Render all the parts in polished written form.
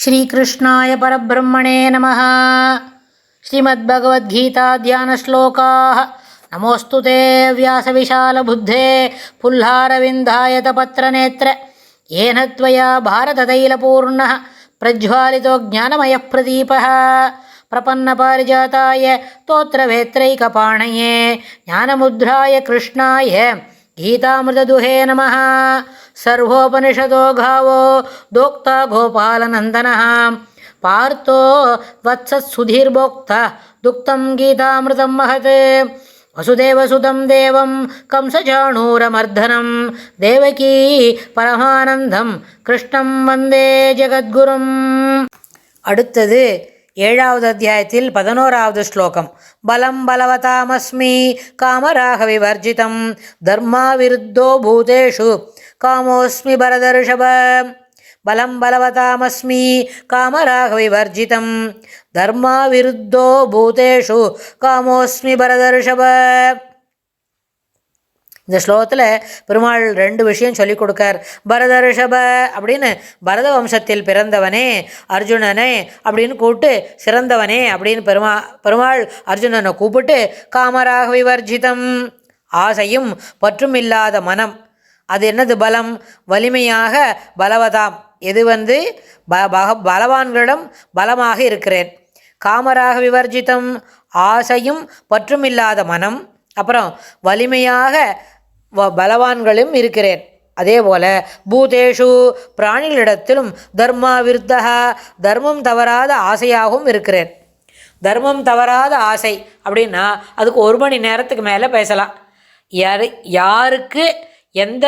श्रीकृष्णाय परब्रह्मणे नमः। श्रीमद्भगवद्गीता ध्यानश्लोकाः। नमोऽस्तु ते व्यासविशालबुद्धे पुल्लारविन्दायतपत्रनेत्र येन त्वया भारततैलपूर्णः प्रज्वालितो ज्ञानमयः प्रदीपः प्रपन्नपारिजाताय स्तोत्रवेत्रैकपाणये ज्ञानमुद्राय कृष्णाय गीतामृतदुहे नमः। सर्वोपनिषदो गावो दोक्ता गोपालनन्दनः पार्थो वत्सत्सुधीर्भोक्ता दुक्तं गीतामृतं महत्। वसुदेवसुतं देवं कंसचाणूरमर्दनं देवकी பரமானந்தம் கிருஷ்ணம் வந்தே ஜெகத்குரும். அடுத்தது 7வது அத்தியாயத்தில் 11வது ஸ்லோகம். பலம் பலவதாமஸ்மி காமராக விவர்ஜிதம் தர்மா விருத்தோ பூதேஷு காமோஸ்மி பரதர்ஷப. பலம் பலவதாமஸ்மி காமராக விவர்ஜிதம் தர்மா விருத்தோ பூதேஷு காமோஸ்மி பரதர்ஷப. இந்த ஸ்லோகத்தில் பெருமாள் 2 விஷயம் சொல்லிக் கொடுக்கார். பரதர்ஷப அப்படின்னு பரத வம்சத்தில் பிறந்தவனே அர்ஜுனனே அப்படின்னு கூப்பிட்டு சிறந்தவனே அப்படின்னு பெருமாள் அர்ஜுனனை கூப்பிட்டு காமராக விவர்ஜிதம் ஆசையும் பற்றும் இல்லாத மனம். அது என்னது? பலம் வலிமையாக பலவதாம் எது பலவான்களிடம் பலமாக இருக்கிறேன். காமராக விவர்ஜிதம் ஆசையும் பற்றும் இல்லாத மனம், அப்புறம் வலிமையாக பலவான்களும் இருக்கிறேன். அதே போல பூதேஷு பிராணிகளிடத்திலும் தர்மா விருத்தா தர்மம் தவறாத ஆசையாகவும் இருக்கிறேன். தர்மம் தவறாத ஆசை அப்படின்னா அதுக்கு 1 மணி நேரத்துக்கு மேலே பேசலாம். யாருக்கு எந்த,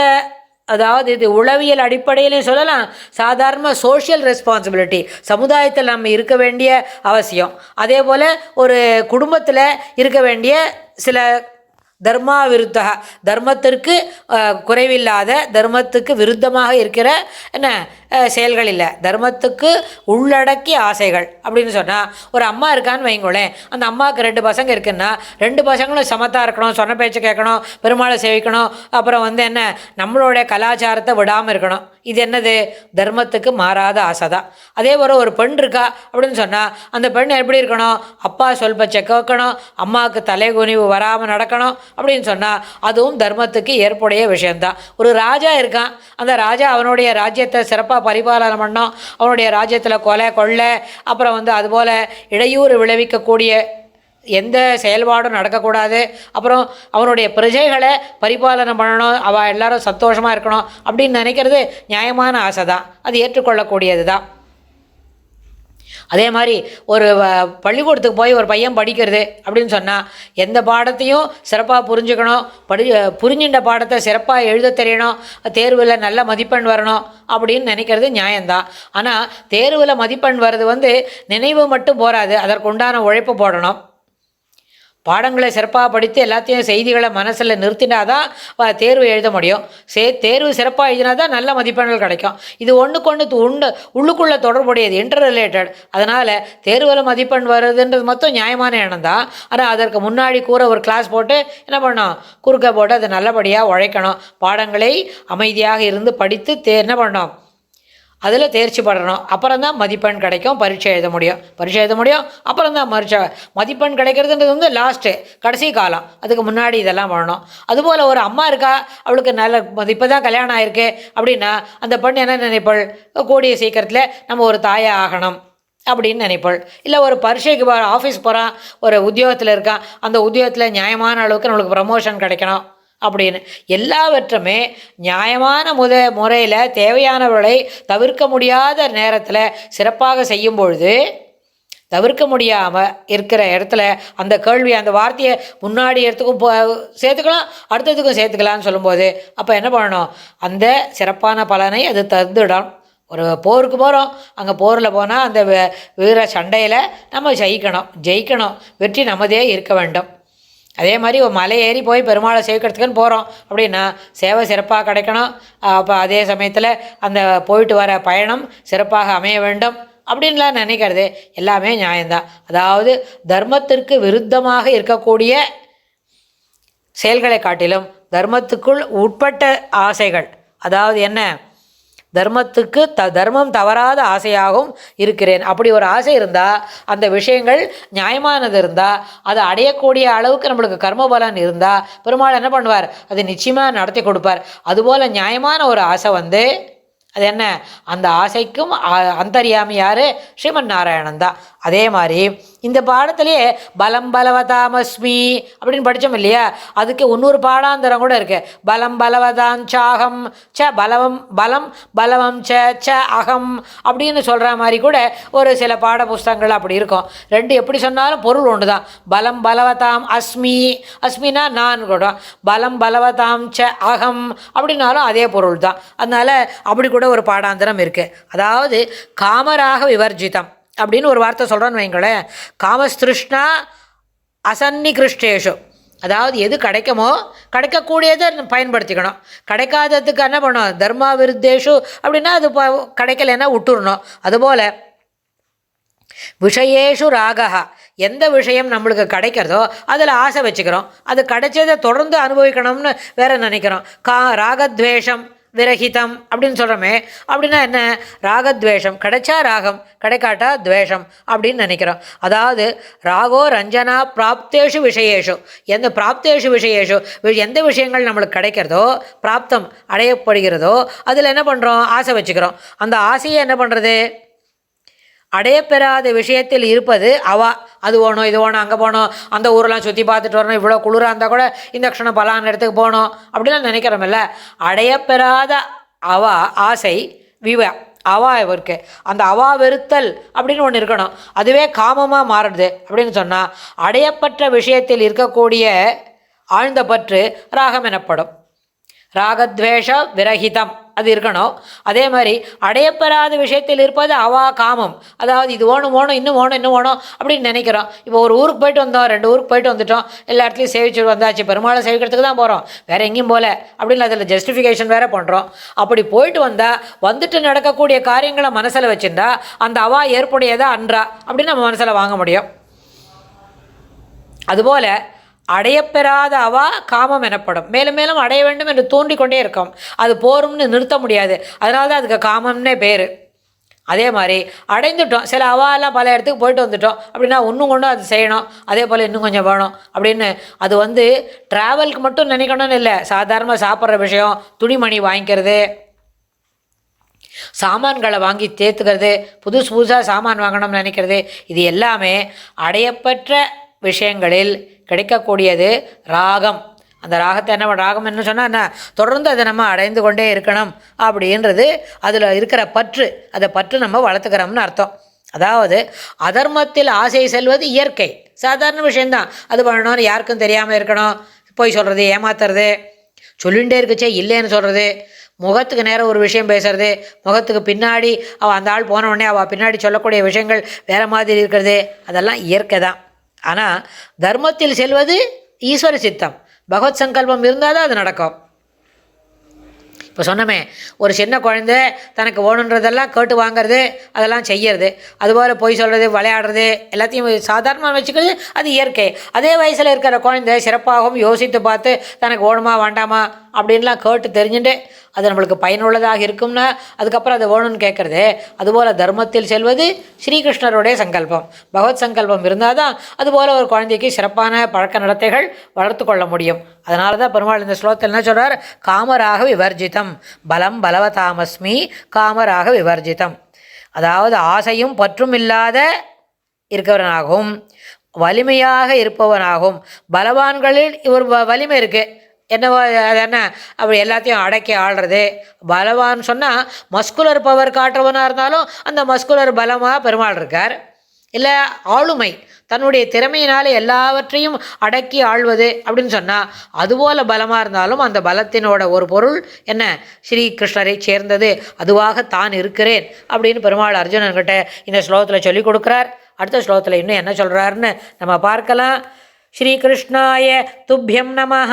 அதாவது இது உளவியல் அடிப்படையிலையும் சொல்லலாம், சாதாரண சோஷியல் ரெஸ்பான்சிபிலிட்டி சமுதாயத்தில் நம்ம இருக்க வேண்டிய அவசியம், அதே போல் ஒரு குடும்பத்தில் இருக்க வேண்டிய சில தர்மா விருத்தா தர்மத்திற்கு குறைவில்லாத தர்மத்துக்கு விருத்தமாக இருக்கிற என்ன செயல்கள் இல்லை, தர்மத்துக்கு உள்ளடக்கிய ஆசைகள் அப்படின்னு சொன்னால் ஒரு அம்மா இருக்கான்னு வைங்களேன். அந்த அம்மாவுக்கு 2 பசங்க இருக்குன்னா 2 பசங்களும் சமத்தாக இருக்கணும், சொன்ன பேச்சு கேட்கணும், பெருமாளை சேவிக்கணும், அப்புறம் என்ன நம்மளுடைய கலாச்சாரத்தை விடாமல் இருக்கணும். இது என்னது? தர்மத்துக்கு மாறாத ஆசை தான். அதே போல் ஒரு பெண் இருக்கா அப்படின்னு சொன்னால் அந்த பெண் எப்படி இருக்கணும்? அப்பா சொல் பச்சை கேட்கணும், அம்மாவுக்கு தலைகுனிவு வராமல் நடக்கணும் அப்படின்னு சொன்னால் அதுவும் தர்மத்துக்கு ஏற்புடைய விஷயந்தான். ஒரு ராஜா இருக்கான், அந்த ராஜா அவனுடைய ராஜ்யத்தை சிறப்பாக பரிபாலனம் பண்ணோம், அவனுடைய ராஜ்யத்தில் கொலை கொள்ளை அப்புறம் அதுபோல் இடையூறு விளைவிக்கக்கூடிய எந்த செயல்பாடும் நடக்கக்கூடாது, அப்புறம் அவனுடைய பிரஜைகளை பரிபாலனம் பண்ணணும், அவள் எல்லாரும் சந்தோஷமாக இருக்கணும் அப்படின்னு நினைக்கிறது நியாயமான ஆசை தான், அது ஏற்றுக்கொள்ளக்கூடியது தான். அதே மாதிரி ஒரு பள்ளிக்கூடத்துக்கு போய் ஒரு பையன் படிக்கிறது அப்படின்னு சொன்னால் எந்த பாடத்தையும் சிறப்பாக புரிஞ்சுக்கணும், புரிஞ்சின்ற பாடத்தை சிறப்பாக எழுத தெரியணும், தேர்வில் நல்ல மதிப்பெண் வரணும் அப்படின்னு நினைக்கிறது நியாயம்தான். ஆனால் தேர்வில் மதிப்பெண் வர்றது நினைவு மட்டும் போகாது, அதற்குண்டான உழைப்பு போடணும். பாடங்களை சிறப்பாக படித்து எல்லாத்தையும் செய்திகளை மனசில் நிறுத்தினாதான் தேர்வு எழுத முடியும். தேர்வு சிறப்பாக எழுதினா தான் நல்ல மதிப்பெண்கள் கிடைக்கும். இது ஒன்றுக்கொன்று உள்ளுக்குள்ளே தொடர்புடையது, இன்டர் ரிலேட்டட். அதனால் தேர்வில் மதிப்பெண் வருதுன்றது மொத்தம் நியாயமான எண்ணம் தான். ஆனால் அதற்கு முன்னாடி ஒரு கிளாஸ் போட்டு என்ன பண்ணோம், குறுக்க போட்டு அதை நல்லபடியாக உழைக்கணும். பாடங்களை அமைதியாக இருந்து படித்து என்ன பண்ணோம், அதில் தேர்ச்சி படணும். அப்புறம் தான் மதிப்பெண் கிடைக்கும், பரீட்சை எழுத முடியும். அப்புறம் தான் மதிப்பெண் கிடைக்கிறதுன்றது லாஸ்ட்டு கடைசி காலம், அதுக்கு முன்னாடி இதெல்லாம் பண்ணணும். அதுபோல் ஒரு அம்மா இருக்கா, அவளுக்கு நல்ல இப்போ தான் கல்யாணம் ஆகிருக்கு அப்படின்னா அந்த பெண் என்ன நினைப்பாள்? கூடிய சீக்கிரத்தில் நம்ம ஒரு தாயாக ஆகணும் அப்படின்னு நினைப்பாள். இல்லை ஒரு பரீட்சைக்கு ஆஃபீஸ் போகிறான், ஒரு உத்தியோகத்தில் இருக்கான், அந்த உத்தியோகத்தில் நியாயமான அளவுக்கு நம்மளுக்கு ப்ரமோஷன் கிடைக்கணும் அப்படின்னு எல்லாவற்றுமே நியாயமான முறையில் தேவையானவர்களை தவிர்க்க முடியாத நேரத்தில் சிறப்பாக செய்யும் பொழுது தவிர்க்க முடியாமல் இருக்கிற இடத்துல அந்த கேள்வி, அந்த வார்த்தையை முன்னாடி இடத்துக்கும் சேர்த்துக்கலாம், அடுத்ததுக்கும் சேர்த்துக்கலான்னு சொல்லும்போது அப்போ என்ன பண்ணணும்? அந்த சிறப்பான பலனை அது தந்துடும். ஒரு போருக்கு போகிறோம், அங்கே போரில் போனால் அந்த வீர சண்டையில் நம்ம ஜெயிக்கணும், வெற்றி நமதே இருக்க வேண்டும். அதே மாதிரி ஒரு மலை ஏறி போய் பெருமாளை சேவிக்கிறதுக்குன்னு போகிறோம் அப்படின்னா சேவை சிறப்பாக கிடைக்கணும். அப்போ அதே சமயத்தில் அந்த போயிட்டு வர பயணம் சிறப்பாக அமைய வேண்டும் அப்படின்லாம் நினைக்கிறது எல்லாமே நியாயம்தான். அதாவது தர்மத்திற்கு விருத்தமாக இருக்கக்கூடிய செயல்களை காட்டிலும் தர்மத்துக்குள் உட்பட்ட ஆசைகள், அதாவது என்ன, தர்மத்துக்கு தர்மம் தவறாத ஆசையாகவும் இருக்கிறேன். அப்படி ஒரு ஆசை இருந்தால், அந்த விஷயங்கள் நியாயமானது இருந்தால், அதை அடையக்கூடிய அளவுக்கு நம்மளுக்கு கர்மபலன் இருந்தால் பெருமாள் என்ன பண்ணுவார்? அதை நிச்சயமாக நடத்தி கொடுப்பார். அதுபோல் நியாயமான ஒரு ஆசை அது என்ன? அந்த ஆசைக்கும் அந்தர்யாமி யார்? ஸ்ரீமன் நாராயணன் தான். அதே மாதிரி இந்த பாடத்திலேயே பலம் பலவதாமஸ்மி அப்படின்னு படித்தோம் இல்லையா? அதுக்கு இன்னொரு பாடாந்தரம் கூட இருக்குது. பலம் பலவதான் சாகம் ச பலவம் பலம் பலவம் ச அகம் அப்படின்னு சொல்கிற மாதிரி கூட ஒரு சில பாட புஸ்தகங்கள் அப்படி இருக்கும். ரெண்டு எப்படி சொன்னாலும் பொருள் ஒன்று தான். பலம் பலவதாம் அஸ்மி, அஸ்மினா நான் கூட, பலம் பலவதாம் ச அகம் அப்படின்னாலும் அதே பொருள் தான். அதனால் அப்படி கூட ஒரு பாடாந்தரம் இருக்குது. அதாவது காமராக விவர்ஜிதம் அப்படின்னு ஒரு வார்த்தை சொல்கிறோன்னு வைங்களேன். காமஸ்திருஷ்ணா அசன்னிகிருஷ்டேஷு, அதாவது எது கிடைக்குமோ கிடைக்கக்கூடியதை பயன்படுத்திக்கணும். கிடைக்காததுக்கு என்ன பண்ணணும்? தர்மா விருத்தேஷு அப்படின்னா அது கிடைக்கலைன்னா விட்டுறணும். அதுபோல் விஷயேஷு ராகா, எந்த விஷயம் நம்மளுக்கு கிடைக்கிறதோ அதில் ஆசை வச்சுக்கிறோம். அது கிடைச்சதை தொடர்ந்து அனுபவிக்கணும்னு வேற நினைக்கிறோம். ராகத்வேஷம் விரகிதம் அப்படின்னு சொல்கிறோமே, அப்படின்னா என்ன? ராகத்வேஷம், கிடைச்சா ராகம், கிடைக்காட்டா துவேஷம் அப்படின்னு நினைக்கிறோம். அதாவது ராகோ ரஞ்சனா பிராப்தேஷு விஷயேஷு, எந்த பிராப்தேஷு விஷயேஷு, எந்த விஷயங்கள் நம்மளுக்கு கிடைக்கிறதோ, பிராப்தம் அடையப்படுகிறதோ அதில் என்ன பண்ணுறோம்? ஆசை வச்சுக்கிறோம். அந்த ஆசையை என்ன பண்ணுறது? அடையப்பெறாத விஷயத்தில் இருப்பது அவா. அது போகணும், இது போகணும், அங்கே போகணும், அந்த ஊரெலாம் சுற்றி பார்த்துட்டு வரணும், இவ்வளோ குளிராக இருந்தால் கூட இந்த க்ஷணம் பலான இடத்துக்கு போகணும் அப்படிலாம் நினைக்கிறோமில்ல. அடையப்பெறாத அவா ஆசை அவா இருக்கு. அந்த அவா வெறுத்தல் அப்படின்னு ஒன்று இருக்கணும். அதுவே காமமாக மாறுறது அப்படின்னு சொன்னால் அடையப்பட்ட விஷயத்தில் இருக்கக்கூடிய ஆழ்ந்த பற்று ராகம் எனப்படும். ராகத்வேஷ விரகிதம் அது இருக்கணும். அதே மாதிரி அடையப்பெறாத விஷயத்தில் இருப்பது அவா காமம், அதாவது இது ஓணும் இன்னும் ஓணும் அப்படின்னு நினைக்கிறோம். இப்போ ஒரு ஊருக்கு போயிட்டு வந்தோம், 2 ஊருக்கு போயிட்டு வந்துட்டோம், எல்லா இடத்துலையும் சேவிச்சுட்டு வந்தாச்சு, பெருமாளை சேவிக்கிறதுக்கு தான் போகிறோம், வேறு எங்கேயும் போகல அப்படின்னு அதில் ஜஸ்டிஃபிகேஷன் வேறு பண்ணுறோம். அப்படி போயிட்டு வந்தால் வந்துட்டு நடக்கக்கூடிய காரியங்களை மனசில் வச்சுருந்தா அந்த அவா ஏற்புடையதா அன்றா அப்படின்னு நம்ம மனசில் வாங்க முடியும். அதுபோல் அடையப்பெறாத அவா காமம் எனப்படும். மேலும் மேலும் அடைய வேண்டும் என்று தோன்றிக்கொண்டே இருக்கும். அது போரும்னு நிறுத்த முடியாது. அதனால தான் அதுக்கு காமம்னே பேர். அதே மாதிரி அடைந்துட்டோம், சில அவாலாம் பல இடத்துக்கு போயிட்டு வந்துட்டோம் அப்படின்னா இன்னும் கொண்டும் அது செய்யணும், அதே போல் இன்னும் கொஞ்சம் வேணும் அப்படின்னு. அது ட்ராவலுக்கு மட்டும் நினைக்கணும்னு இல்லை, சாதாரணமாக சாப்பிட்ற விஷயம், துணிமணி வாங்கிக்கிறது, சாமான்களை வாங்கி தேர்த்துக்கிறது, புதுசாக சாமான் வாங்கணும்னு நினைக்கிறது, இது எல்லாமே அடையப்பெற்ற விஷயங்களில் கிடைக்கக்கூடியது ராகம். அந்த ராகத்தை ராகம் என்ன சொன்னால் என்ன? தொடர்ந்து அதை நம்ம அடைந்து கொண்டே இருக்கணும் அப்படின்றது அதில் இருக்கிற பற்று. அதை பற்று நம்ம வளர்த்துக்கிறோம்னு அர்த்தம். அதாவது அதர்மத்தில் ஆசை செல்வது இயற்கை, சாதாரண விஷயந்தான். அது பண்ணணும்னு யாருக்கும் தெரியாமல் இருக்கணும், போய் சொல்கிறது, ஏமாத்துறது, சொல்லிகிட்டே இருக்குச்சே இல்லைன்னு சொல்கிறது, முகத்துக்கு நேரம் ஒரு விஷயம் பேசுறது, முகத்துக்கு பின்னாடி அந்த ஆள் போன உடனே அவள் பின்னாடி சொல்லக்கூடிய விஷயங்கள் வேறு மாதிரி இருக்கிறது, அதெல்லாம் இயற்கை தான். ஆனால் தர்மத்தில் செல்வது ஈஸ்வர சித்தம், பகவத் சங்கல்பம் இருந்தால் தான் அது நடக்கும். இப்போ சொன்னமே, ஒரு சின்ன குழந்தை தனக்கு வேணுன்றதெல்லாம் கேட்டு வாங்கிறது, அதெல்லாம் செய்யறது, அதுபோல் பொய் சொல்கிறது, விளையாடுறது, எல்லாத்தையும் சாதாரணமாக வச்சுக்கிறது, அது இயற்கை. அதே வயசில் இருக்கிற குழந்தை சிறப்பாகவும் யோசித்து பார்த்து தனக்கு வேணுமா வேண்டாமா அப்படின்லாம் கேட்டு தெரிஞ்சுட்டு அது நம்மளுக்கு பயனுள்ளதாக இருக்கும்னா அதுக்கப்புறம் அது வேணும்னு கேட்குறது. அதுபோல் தர்மத்தில் செல்வது ஸ்ரீகிருஷ்ணருடைய சங்கல்பம், பகவத் சங்கல்பம் இருந்தால் தான் அதுபோல் ஒரு குழந்தைக்கு சிறப்பான பழக்க நடத்தைகள் வளர்த்து கொள்ள முடியும். அதனால தான் பெருமாள் இந்த ஸ்லோகத்தில் என்ன சொல்கிறார்? காமராக விவர்ஜிதம் பலம் பலவதாமஸ்மி காமராக விவர்ஜிதம். அதாவது ஆசையும் பற்றும் இல்லாத இருக்கிறவனாகவும் வலிமையாக இருப்பவனாகவும், பலவான்களில் இவர் வலிமை இருக்குது, என்னவோ அது என்ன அப்படி எல்லாத்தையும் அடக்கி ஆள்றது. பலவான் சொன்னால் மஸ்குலர் பவர் காட்டுறவனாக இருந்தாலும் அந்த மஸ்குலர் பலமாக பெருமாள் இருக்கார். இல்லை ஆளுமை, தன்னுடைய திறமையினால் எல்லாவற்றையும் அடக்கி ஆள்வது அப்படின்னு சொன்னால் அதுபோல் பலமாக இருந்தாலும் அந்த பலத்தினோட ஒரு பொருள் என்ன? ஸ்ரீகிருஷ்ணரை சேர்ந்தது, அதுவாக தான் இருக்கிறேன் அப்படின்னு பெருமாள் அர்ஜுனன்கிட்ட இந்த ஸ்லோகத்தில் சொல்லி கொடுக்குறார். அடுத்த ஸ்லோகத்தில் இன்னும் என்ன சொல்கிறாருன்னு நம்ம பார்க்கலாம். ஸ்ரீகிருஷ்ணாய துப்யம் நமஹ.